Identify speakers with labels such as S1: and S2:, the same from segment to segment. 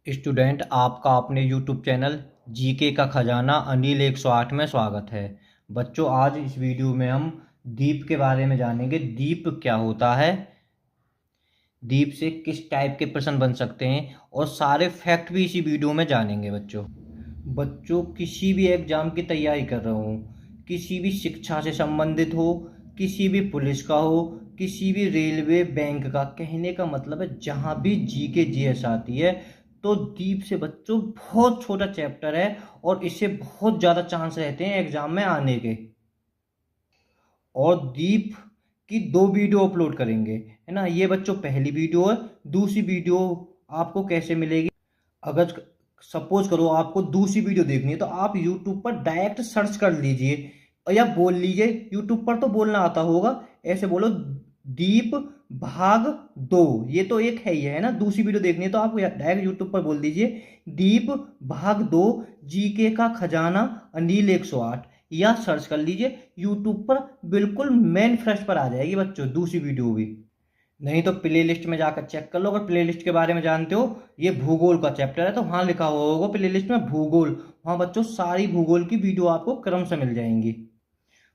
S1: Student, आपका अपने YouTube channel GK का खजाना अनिल 108 में स्वागत है। बच्चों, आज इस वीडियो में हम दीप के बारे में जानेंगे। दीप क्या होता है, दीप से किस टाइप के प्रश्न बन सकते हैं और सारे फैक्ट भी इसी वीडियो में जानेंगे। बच्चों किसी भी एग्जाम की तैयारी कर रहे हो, किसी भी शिक्षा से संबंधित हो, किसी भी पुलिस का हो, किसी भी रेलवे बैंक का, कहने का मतलब है जहां भी जीके जीएस आती है तो दीप से बच्चों बहुत छोटा चैप्टर है और इससे बहुत ज़्यादा चांस रहते हैं एग्जाम में आने के। और दीप की दो वीडियो अपलोड करेंगे, है ना। ये बच्चों पहली वीडियो है। दूसरी वीडियो आपको कैसे मिलेगी? अगर सपोज करो आपको दूसरी वीडियो देखनी है तो आप यूट्यूब पर डायरेक्ट सर्च कर लीजिए या बोल लीजिए। यूट्यूब पर तो बोलना आता होगा, ऐसे बोलो दीप भाग 2। ये तो एक है ही है ना। दूसरी वीडियो देखनी है तो आप डायरेक्ट यूट्यूब पर बोल दीजिए दीप भाग 2 जीके का खजाना अनिल 108, या सर्च कर लीजिए यूट्यूब पर। बिल्कुल मेन फर्स्ट पर आ जाएगी बच्चों दूसरी वीडियो भी। नहीं तो प्ले लिस्ट में जाकर चेक कर लो, अगर प्ले लिस्ट के बारे में जानते हो। ये भूगोल का चैप्टर है तो वहां लिखा हुआ होगा प्ले लिस्ट में भूगोल। वहां बच्चों सारी भूगोल की वीडियो आपको क्रम से मिल जाएंगी।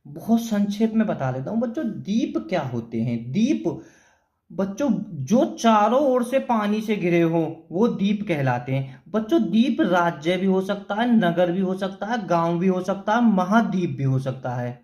S1: बहुत संक्षेप में बता देता हूँ बच्चों, दीप क्या होते हैं। दीप बच्चों जो चारों ओर से पानी से घिरे हो वो दीप कहलाते हैं। बच्चों दीप राज्य भी हो सकता है, नगर भी हो सकता है, गांव भी हो सकता है, महाद्वीप भी हो सकता है।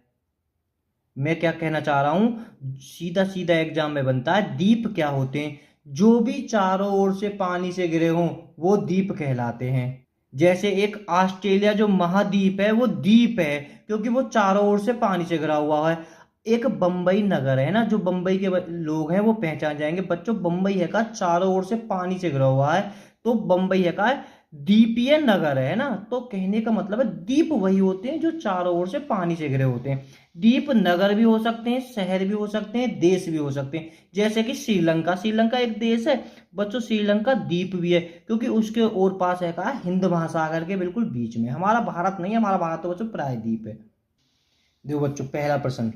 S1: मैं क्या कहना चाह रहा हूं, सीधा सीधा एग्जाम में बनता है दीप क्या होते हैं। जो भी चारों ओर से पानी से घिरे हों वो दीप कहलाते हैं। जैसे एक ऑस्ट्रेलिया जो महाद्वीप है वो द्वीप है क्योंकि वो चारों ओर से पानी से घिरा हुआ है। एक बंबई नगर है ना, जो बंबई के लोग हैं वो पहचान जाएंगे बच्चों। बंबई है का चारों ओर से पानी से घिरा हुआ है तो बंबई है का द्वीपीय नगर है ना। तो कहने का मतलब है द्वीप वही होते हैं जो चारों ओर से पानी से घिरे होते हैं। द्वीप नगर भी हो सकते हैं, शहर भी हो सकते हैं, देश भी हो सकते हैं। जैसे कि श्रीलंका, श्रीलंका एक देश है बच्चों। श्रीलंका द्वीप भी है क्योंकि उसके और पास है कहा हिंद महासागर के बिल्कुल बीच में। हमारा भारत नहीं है, हमारा भारत तो बच्चों प्राय द्वीप है। देखो बच्चों पहला प्रश्न,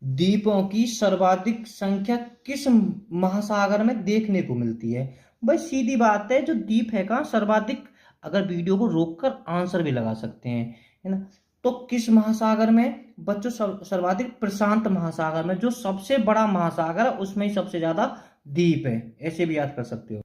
S1: द्वीपों की सर्वाधिक संख्या किस महासागर में देखने को मिलती है? भाई सीधी बात है, जो द्वीप है कहाँ सर्वाधिक। अगर वीडियो को रोककर आंसर भी लगा सकते हैं, है ना। तो किस महासागर में बच्चों? सर्वाधिक प्रशांत महासागर में, जो सबसे बड़ा महासागर है उसमें ही सबसे ज्यादा द्वीप है। ऐसे भी याद कर सकते हो।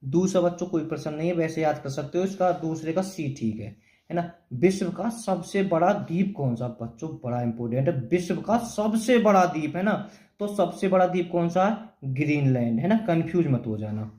S1: दूसरा बच्चों कोई प्रश्न नहीं है, वैसे याद कर सकते हो। इसका दूसरे का सी ठीक है ना। विश्व का सबसे बड़ा द्वीप कौन सा? बच्चों बड़ा इंपॉर्टेंट है, विश्व का सबसे बड़ा द्वीप है ना। तो सबसे बड़ा द्वीप कौन सा है? ग्रीनलैंड, है ना। कंफ्यूज मत हो जाना।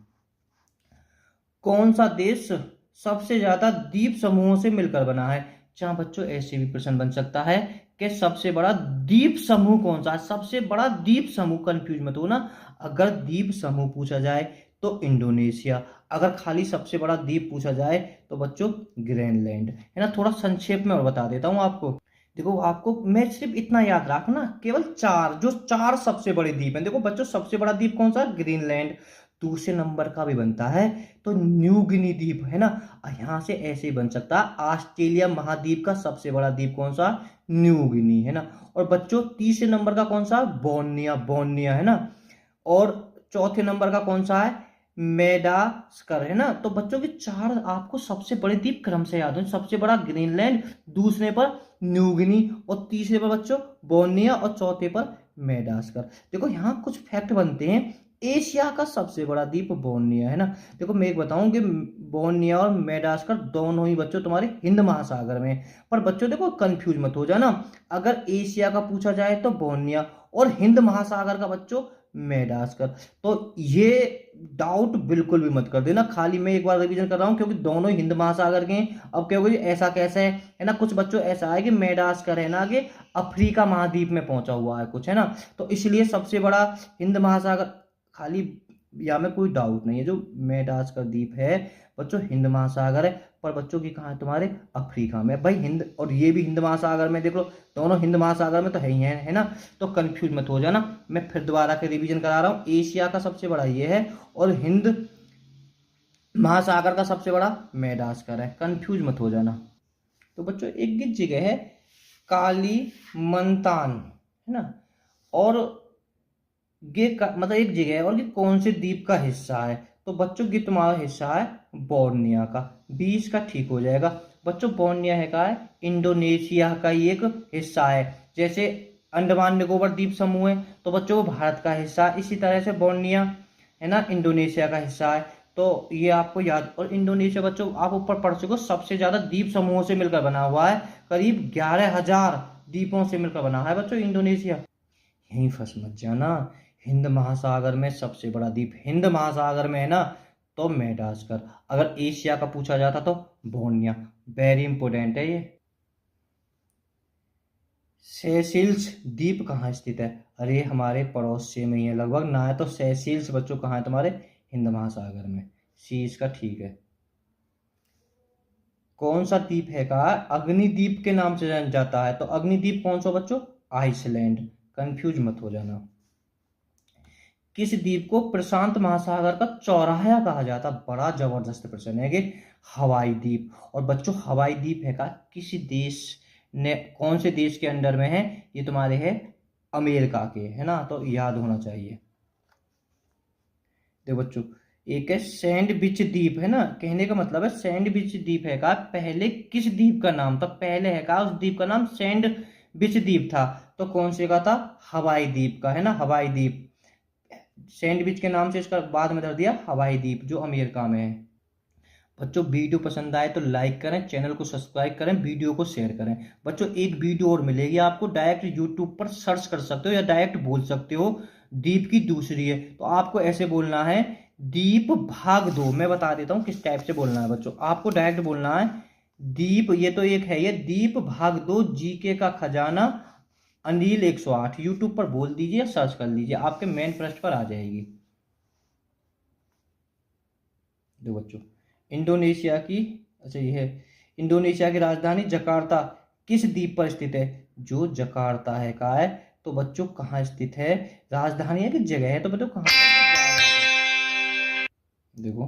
S1: कौन सा देश सबसे ज्यादा द्वीप समूहों से मिलकर बना है? जहां बच्चों ऐसे भी प्रश्न बन सकता है कि सबसे बड़ा द्वीप समूह कौन सा है। सबसे बड़ा द्वीप समूह, कंफ्यूज मत हो ना। अगर द्वीप समूह पूछा जाए तो इंडोनेशिया, अगर खाली सबसे बड़ा द्वीप पूछा जाए तो बच्चों ग्रीनलैंड, है ना। थोड़ा संक्षेप में और बता देता हूं आपको। देखो आपको मैं सिर्फ इतना याद रखना, केवल चार, जो चार सबसे बड़े द्वीप हैं। देखो बच्चों सबसे बड़ा द्वीप कौन सा? ग्रीनलैंड। दूसरे नंबर का भी बनता है तो न्यू गिनी द्वीप, है ना। यहां से ऐसे ही बन सकता है ऑस्ट्रेलिया महाद्वीप का सबसे बड़ा द्वीप कौन सा? न्यू गिनी, है ना। और बच्चों तीसरे नंबर का कौन सा? बोर्निया, बोर्निया, है ना। और चौथे नंबर का कौन सा है? मेडास्कर, है ना। तो बच्चों के चार आपको सबसे बड़े द्वीप क्रम से याद हो। सबसे बड़ा ग्रीनलैंड, दूसरे पर न्यू गिनी, और तीसरे पर बच्चों बोर्निया, और चौथे पर मेडास्कर। देखो यहाँ कुछ फैक्ट बनते हैं। एशिया का सबसे बड़ा द्वीप बोर्निया, है ना। देखो मैं एक बताऊं कि बोर्निया और मेडास्कर दोनों ही बच्चों तुम्हारे हिंद महासागर में है। पर बच्चों देखो कंफ्यूज मत हो जाना। अगर एशिया का पूछा जाए तो बोर्निया, और हिंद महासागर का बच्चों मेडास्कर। तो ये डाउट बिल्कुल भी मत कर देना। खाली मैं एक बार रिवीजन कर रहा हूं क्योंकि दोनों ही हिंद महासागर के हैं। अब क्या होगा, ऐसा कैसे है ना। कुछ बच्चों ऐसा है कि मेडास्कर है ना कि अफ्रीका महाद्वीप में पहुंचा हुआ है कुछ, है ना। तो इसलिए सबसे बड़ा हिंद महासागर खाली, या में कोई डाउट नहीं है। जो मेडास्कर द्वीप है बच्चों हिंद महासागर है, पर बच्चों की कहाँ है? तुम्हारे अफ्रीका में भाई। हिंद और ये भी हिंद महासागर में, देख लो दोनों हिंद महासागर में तो है ही है ना। तो कंफ्यूज मत हो जाना। मैं फिर दोबारा के रिवीजन करा रहा हूँ। एशिया का सबसे बड़ा ये है और हिंद महासागर का सबसे बड़ा मेडास्कर है। कंफ्यूज मत हो जाना। तो बच्चों एक जगह है काली मंतान, है ना। और ये मतलब एक जगह है, और ये कौन से द्वीप का हिस्सा है? तो बच्चों ये तुम्हारा हिस्सा है बोर्निया का, 20 का ठीक हो जाएगा। बच्चों बोर्निया है का है इंडोनेशिया का ही एक हिस्सा है। जैसे अंडमान निकोबार द्वीप समूह है तो बच्चों वो भारत का हिस्सा है, इसी तरह से बोर्निया है ना इंडोनेशिया का हिस्सा है। तो ये आपको याद, और इंडोनेशिया बच्चों आप ऊपर पढ़ चुके हो सबसे ज्यादा द्वीप समूहों से मिलकर बना हुआ है, करीब 11,000 द्वीपों से मिलकर बना है बच्चों इंडोनेशिया। यहीं फंस मत जाना, हिंद महासागर में सबसे बड़ा द्वीप हिंद महासागर में है ना तो मेडागास्कर। अगर एशिया का पूछा जाता तो बोर्निया। वेरी इंपोर्टेंट है ये। सेशिल्स द्वीप कहाँ स्थित है? अरे हमारे पड़ोस से में ही है लगभग ना, है तो सेशिल्स बच्चों कहाँ है तुम्हारे हिंद महासागर में, सी इसका ठीक है। कौन सा द्वीप है कहा अग्निद्वीप के नाम से जाना जाता है, तो अग्निद्वीप कौन सा बच्चों? आइसलैंड, कंफ्यूज मत हो जाना। किस द्वीप को प्रशांत महासागर का चौराहा कहा जाता? बड़ा जबरदस्त प्रश्न है कि हवाई द्वीप। और बच्चों हवाई द्वीप है का किस देश ने, कौन से देश के अंडर में है? ये तुम्हारे है अमेरिका के, है ना, तो याद होना चाहिए। देखो बच्चों एक है सैंडविच द्वीप, है ना, कहने का मतलब है सैंडविच द्वीप है का पहले किस द्वीप का नाम था? पहले है का उस द्वीप का नाम सैंडविच द्वीप था, तो कौन से का था? हवाई द्वीप का, है ना, हवाई द्वीप। सैंडविच के नाम से इसका बाद में धर दिया हवाई द्वीप जो अमेरिका में है। बच्चों वीडियो पसंद आए तो लाइक करें, चैनल को सब्सक्राइब करें, वीडियो को शेयर करें। बच्चों एक वीडियो और मिलेगी आपको, डायरेक्ट यूट्यूब पर सर्च कर सकते हो या डायरेक्ट बोल सकते हो दीप की दूसरी है, तो आपको ऐसे बोलना है दीप भाग दो। मैं बता देता हूँ किस टाइप से बोलना है बच्चों, आपको डायरेक्ट बोलना है दीप, ये तो एक है ये दीप भाग दो जीके का खजाना अनिल 108, यूट्यूब पर बोल दीजिए, सर्च कर लीजिए, आपके मेन पृष्ठ पर आ जाएगी। दो बच्चों इंडोनेशिया की, अच्छा ये है इंडोनेशिया की राजधानी जकार्ता किस द्वीप पर स्थित है? जो जकार्ता है कहा है, तो बच्चों कहाँ स्थित है? राजधानी है कि जगह है? तो बच्चों कहाँ पर? देखो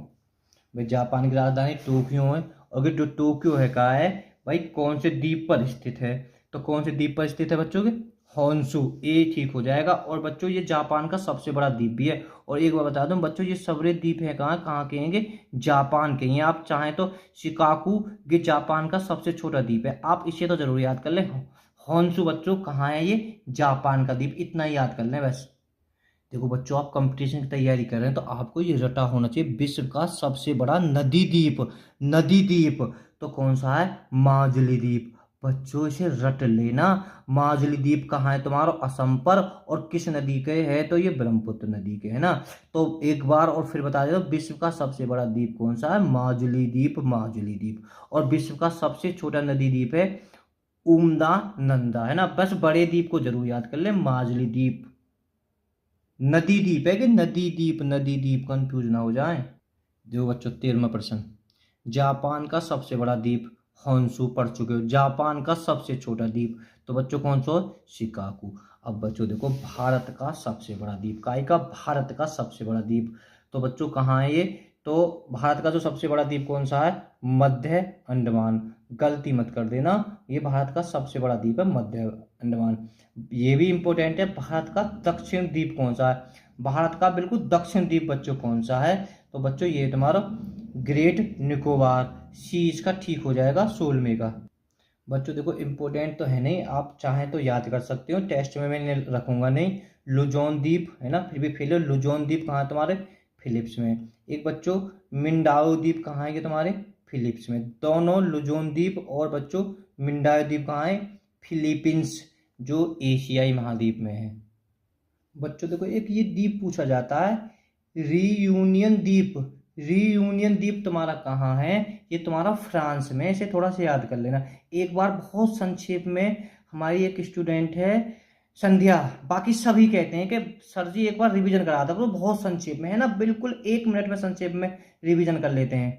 S1: भाई जापान की राजधानी टोक्यो है, और जो टोक्यो है कहा है भाई कौन से द्वीप पर स्थित है? तो कौन से द्वीप पर स्थित है बच्चों के? हॉन्शू, ए ठीक हो जाएगा। और बच्चों ये जापान का सबसे बड़ा द्वीप भी है। और एक बार बता दूं बच्चों ये सारे द्वीप है कहाँ कहाँ के हैं? जापान के हैं। आप चाहें तो शिकाकू ये जापान का सबसे छोटा द्वीप है, आप इसे तो जरूर याद कर लें। हॉन्शू बच्चों कहाँ है? ये जापान का द्वीप, इतना ही याद कर लें बस। देखो बच्चों आप कंपटीशन की तैयारी कर रहे हैं तो आपको ये रटा होना चाहिए, विश्व का सबसे बड़ा नदी द्वीप, नदी द्वीप तो कौन सा है? माजुली द्वीप। बच्चों इसे रट लेना, माजुली द्वीप कहाँ है तुम्हारा? असम पर। और किस नदी के है? तो ये ब्रह्मपुत्र नदी के, है ना। तो एक बार और फिर बता देता हूँ विश्व का सबसे बड़ा द्वीप कौन सा है? माजुली द्वीप, माजुली द्वीप। और विश्व का सबसे छोटा नदी द्वीप है उम्दा नंदा, है ना। बस बड़े द्वीप को जरूर याद कर ले, माजुली द्वीप। नदी द्वीप है कि नदी द्वीप, नदी द्वीप, कंफ्यूज ना हो जाए। देखो बच्चों 13वां प्रश्न, जापान का सबसे बड़ा द्वीप हॉन्शू पढ़ चुके हो, जापान का सबसे छोटा द्वीप तो बच्चों कौन सा? शिकाकू। अब बच्चों देखो भारत का सबसे बड़ा द्वीप, काय का? भारत का सबसे बड़ा द्वीप तो बच्चों कहाँ है ये? तो भारत का जो सबसे बड़ा द्वीप कौन सा है? मध्य अंडमान, गलती मत कर देना, ये भारत का सबसे बड़ा द्वीप है मध्य अंडमान। ये भी इंपॉर्टेंट है, भारत का दक्षिण द्वीप कौन सा है? भारत का बिल्कुल दक्षिण द्वीप बच्चों कौन सा है? तो बच्चों ये तुम्हारा ग्रेट निकोबार, सी इसका ठीक हो जाएगा 16वें का। बच्चों देखो इंपॉर्टेंट तो है नहीं, आप चाहें तो याद कर सकते हो, टेस्ट में मैंने रखूंगा नहीं। लुजोन द्वीप है ना, फिर भी फेल, लुजोन द्वीप कहाँ है तुम्हारे? फिलिप्स में। एक बच्चों मिंडाओ द्वीप कहाँ है? तुम्हारे फिलिप्स में। दोनों लुजोन द्वीप और बच्चों मिंडाओ द्वीप कहाँ है? फिलीपींस, जो एशियाई महाद्वीप में है। बच्चों देखो एक ये द्वीप पूछा जाता है रीयूनियन द्वीप, रीयूनियन द्वीप तुम्हारा कहाँ है? ये तुम्हारा फ्रांस में, इसे थोड़ा सा याद कर लेना एक बार बहुत संक्षेप में। हमारी एक स्टूडेंट है संध्या, बाकी सभी कहते हैं कि सर जी एक बार रिवीजन करा था, तो बहुत संक्षेप में है ना, बिल्कुल 1 मिनट में संक्षेप में रिवीजन कर लेते हैं।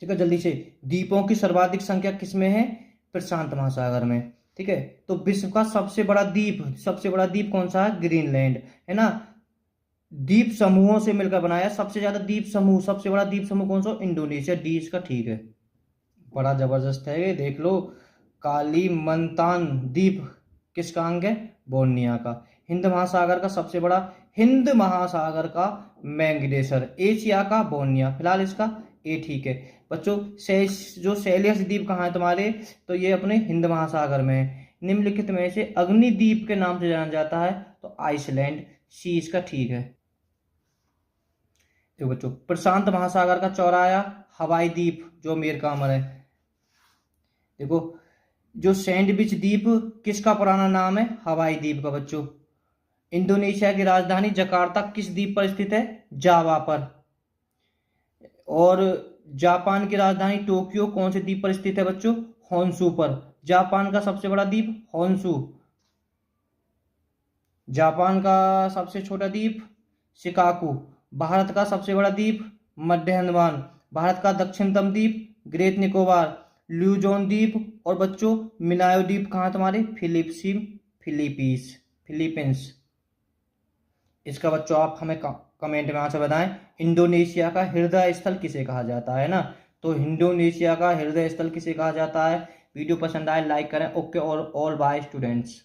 S1: ठीक है जल्दी से, द्वीपों की सर्वाधिक संख्या किसमें है? प्रशांत महासागर में। ठीक है, तो विश्व का सबसे बड़ा द्वीप, सबसे बड़ा द्वीप कौन सा है? ग्रीनलैंड, है ना। द्वीप समूहों से मिलकर बनाया, सबसे ज्यादा द्वीप समूह, सबसे बड़ा द्वीप समूह कौन सा? इंडोनेशिया, डी इसका ठीक है। बड़ा जबरदस्त है ये, देख लो। कालीमंतान द्वीप किसका अंग है? बोर्निया का। हिंद महासागर का सबसे बड़ा हिंद महासागर का मैग्नेसर, एशिया का बोर्निया। फिलहाल इसका ए ठीक है बच्चों। जो सेलियस द्वीप कहाँ है तुम्हारे, तो ये अपने हिंद महासागर में है। निम्नलिखित में से अग्निद्वीप के नाम से जाना जाता है, तो आइसलैंड, सी इसका ठीक है। देखो बच्चों, प्रशांत महासागर का चौराया हवाई द्वीप जो मीरकामर है। देखो, जो सैंडविच द्वीप किसका पुराना नाम है, हवाई द्वीप का बच्चों। इंडोनेशिया की राजधानी जकार्ता किस द्वीप पर स्थित है, जावा पर। और जापान की राजधानी टोक्यो कौन से द्वीप पर स्थित है बच्चों, होन्शु पर। जापान का सबसे बड़ा द्वीप होन्शु। जापान का सबसे छोटा द्वीप शिकाकू। भारत का सबसे बड़ा द्वीप मध्य अंडमान। भारत का दक्षिणतम द्वीप ग्रेट निकोबार, ल्यूजोन द्वीप। और बच्चों मिनायो द्वीप कहाँ तुम्हारे, फिलीपींस। इसका बच्चों आप हमें कमेंट में आंसर बताएं। इंडोनेशिया का हृदय स्थल किसे कहा जाता है ना, तो इंडोनेशिया का हृदय स्थल किसे कहा जाता है। वीडियो पसंद आए लाइक करें। ओके और ऑल बाय स्टूडेंट्स।